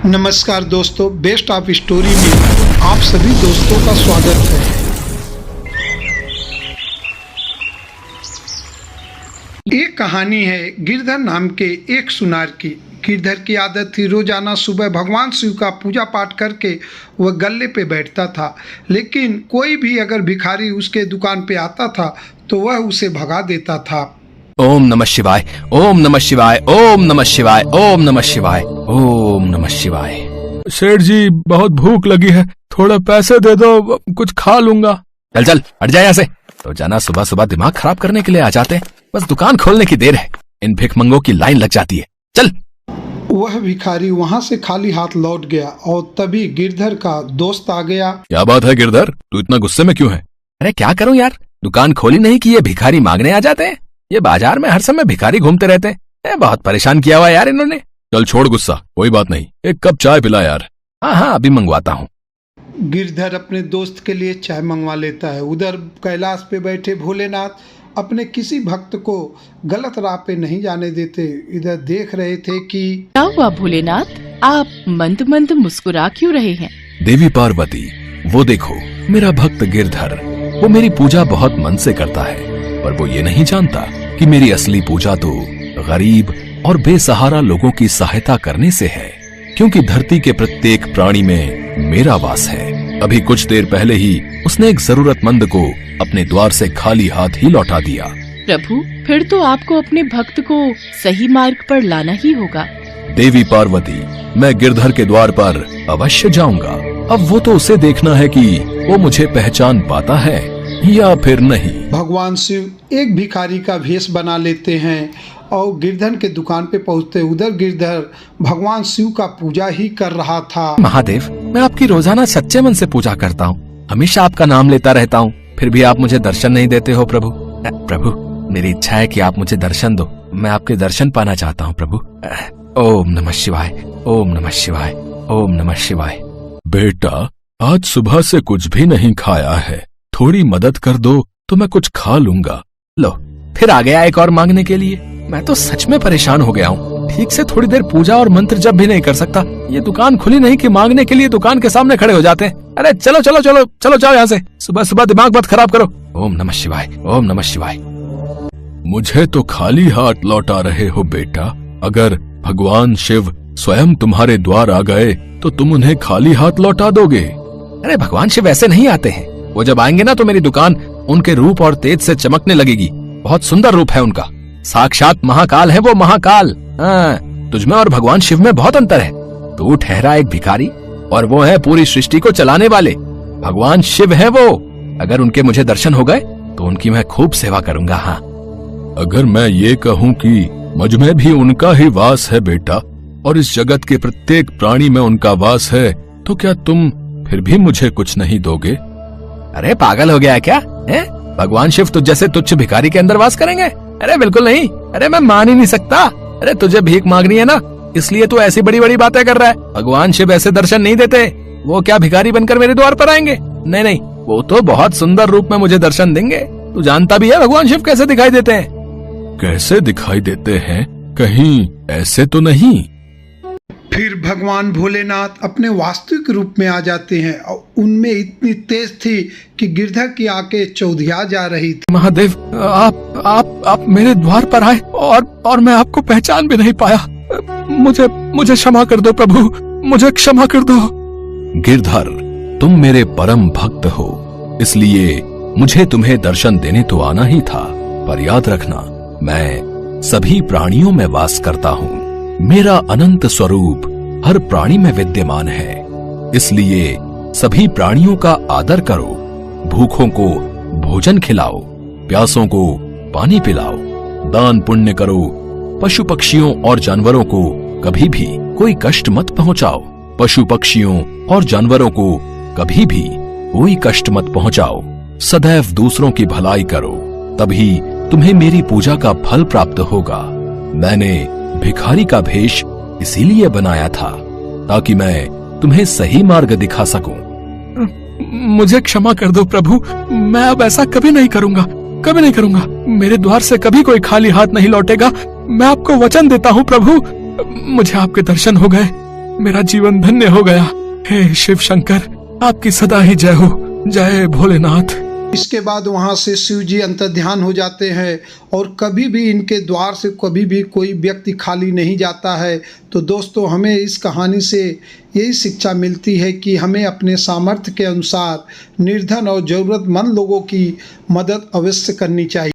नमस्कार दोस्तों, best of story में आप सभी दोस्तों का स्वागत है। एक कहानी है गिरधर नाम के एक सुनार की। गिरधर की आदत थी रोजाना सुबह भगवान शिव का पूजा पाठ करके वह गल्ले पे बैठता था, लेकिन कोई भी अगर भिखारी उसके दुकान पे आता था तो वह उसे भगा देता था। ओम नमः शिवाय, ओम नमः शिवाय, ओम नमः शिवाय, ओम नमः शिवाय, ओम नमः शिवाय। सेठ जी, बहुत भूख लगी है, थोड़ा पैसे दे दो, कुछ खा लूंगा। चल चल हट जा यहाँ से। तो जाना सुबह सुबह दिमाग खराब करने के लिए आ जाते हैं, बस दुकान खोलने की देर है, इन भिखमंगों की लाइन लग जाती है। चल। वह भिखारी वहां से खाली हाथ लौट गया और तभी गिरधर का दोस्त आ गया। क्या बात है गिरधर, तू इतना गुस्से में क्यों है? अरे क्या करूं यार, दुकान खोली नहीं कि ये भिखारी मांगने आ जाते हैं। ये बाजार में हर समय भिखारी घूमते रहते हैं, बहुत परेशान किया हुआ यार इन्होंने। चल छोड़ गुस्सा, कोई बात नहीं, एक कप चाय पिला यार। हाँ अभी मंगवाता हूँ। गिरधर अपने दोस्त के लिए चाय मंगवा लेता है। उधर कैलाश पे बैठे भोलेनाथ अपने किसी भक्त को गलत राह पे नहीं जाने देते। इधर देख रहे थे कि क्या हुआ भोलेनाथ, आप मंद मंद मुस्कुरा क्यों रहे हैं? देवी पार्वती, वो देखो मेरा भक्त गिरधर, वो मेरी पूजा बहुत मन से करता है, पर वो ये नहीं जानता कि मेरी असली पूजा तो गरीब और बेसहारा लोगों की सहायता करने से है, क्योंकि धरती के प्रत्येक प्राणी में मेरा वास है। अभी कुछ देर पहले ही उसने एक जरूरतमंद को अपने द्वार से खाली हाथ ही लौटा दिया। प्रभु, फिर तो आपको अपने भक्त को सही मार्ग पर लाना ही होगा। देवी पार्वती, मैं गिरधर के द्वार पर अवश्य जाऊंगा। अब वो तो उसे देखना है कि वो मुझे पहचान पाता है या फिर नहीं। भगवान शिव एक भिखारी का भेष बना लेते हैं और गिरधर के दुकान पे पहुंचते। उधर गिरधर भगवान शिव का पूजा ही कर रहा था। महादेव, मैं आपकी रोजाना सच्चे मन से पूजा करता हूँ, हमेशा आपका नाम लेता रहता हूँ, फिर भी आप मुझे दर्शन नहीं देते हो प्रभु। प्रभु, मेरी इच्छा है कि आप मुझे दर्शन दो, मैं आपके दर्शन पाना चाहता हूँ प्रभु। ओम नमः शिवाय, ओम नमः शिवाय, ओम नमः शिवाय। बेटा, आज सुबह से कुछ भी नहीं खाया है, थोड़ी मदद कर दो तो मैं कुछ खा लूंगा। लो, फिर आ गया एक और मांगने के लिए। मैं तो सच में परेशान हो गया हूँ, ठीक से थोड़ी देर पूजा और मंत्र जप भी नहीं कर सकता। ये दुकान खुली नहीं कि मांगने के लिए दुकान के सामने खड़े हो जाते हैं। अरे चलो चलो चलो चलो जाओ यहाँ से, सुबह सुबह दिमाग मत खराब करो। ओम नमः शिवाय, ओम नमः शिवाय। मुझे तो खाली हाथ लौटा रहे हो बेटा, अगर भगवान शिव स्वयं तुम्हारे द्वार आ गए तो तुम उन्हें खाली हाथ लौटा दोगे? अरे भगवान शिव ऐसे नहीं आते हैं, वो जब आएंगे ना तो मेरी दुकान उनके रूप और तेज से चमकने लगेगी। बहुत सुंदर रूप है उनका, साक्षात महाकाल है वो, महाकाल। हाँ, तुझमें और भगवान शिव में बहुत अंतर है। तू ठहरा एक भिखारी और वो है पूरी सृष्टि को चलाने वाले। भगवान शिव है वो, अगर उनके मुझे दर्शन हो गए तो उनकी मैं खूब सेवा करूंगा। हाँ, अगर मैं ये कहूँ कि मुझ में भी उनका ही वास है बेटा, और इस जगत के प्रत्येक प्राणी में उनका वास है, तो क्या तुम फिर भी मुझे कुछ नहीं दोगे? अरे पागल हो गया है क्या है? भगवान शिव तुझ जैसे तुच्छ भिखारी के अंदर वास करेंगे? अरे बिल्कुल नहीं। अरे मैं मान ही नहीं सकता। अरे तुझे भीख मांगनी है ना, इसलिए तू ऐसी बड़ी बड़ी बातें कर रहा है। भगवान शिव ऐसे दर्शन नहीं देते, वो क्या भिखारी बनकर मेरे द्वार पर आएंगे? नहीं नहीं, वो तो बहुत सुंदर रूप में मुझे दर्शन देंगे। तू जानता भी है भगवान शिव कैसे दिखाई देते हैं। कैसे दिखाई देते हैं? कहीं ऐसे तो नहीं? फिर भगवान भोलेनाथ अपने वास्तविक रूप में आ जाते हैं और उनमें इतनी तेज थी कि गिरधर की आंखें चौधिया जा रही थी। महादेव, आप मेरे द्वार पर आए और मैं आपको पहचान भी नहीं पाया। मुझे क्षमा कर दो प्रभु, मुझे क्षमा कर दो। गिरधर, तुम मेरे परम भक्त हो, इसलिए मुझे तुम्हें दर्शन देने तो आना ही था, पर याद रखना मैं सभी प्राणियों में वास करता हूँ। मेरा अनंत स्वरूप हर प्राणी में विद्यमान है, इसलिए सभी प्राणियों का आदर करो। भूखों को भोजन खिलाओ, प्यासों को पानी पिलाओ, दान पुण्य करो। पशु पक्षियों और जानवरों को कभी भी कोई कष्ट मत पहुंचाओ। पशु पक्षियों और जानवरों को कभी भी कोई कष्ट मत पहुंचाओ। सदैव दूसरों की भलाई करो, तभी तुम्हें मेरी पूजा का फल प्राप्त होगा। मैंने भिखारी का भेष इसीलिए बनाया था ताकि मैं तुम्हें सही मार्ग दिखा सकूं। मुझे क्षमा कर दो प्रभु, मैं अब ऐसा कभी नहीं करूंगा, कभी नहीं करूंगा। मेरे द्वार से कभी कोई खाली हाथ नहीं लौटेगा। मैं आपको वचन देता हूँ प्रभु, मुझे आपके दर्शन हो गए, मेरा जीवन धन्य हो गया। हे शिव शंकर, आपकी सदा ही जय हो। जय भोलेनाथ। इसके बाद वहाँ से शिव जी अंतर्ध्यान हो जाते हैं और कभी भी इनके द्वार से कभी भी कोई व्यक्ति खाली नहीं जाता है। तो दोस्तों, हमें इस कहानी से यही शिक्षा मिलती है कि हमें अपने सामर्थ्य के अनुसार निर्धन और ज़रूरतमंद लोगों की मदद अवश्य करनी चाहिए।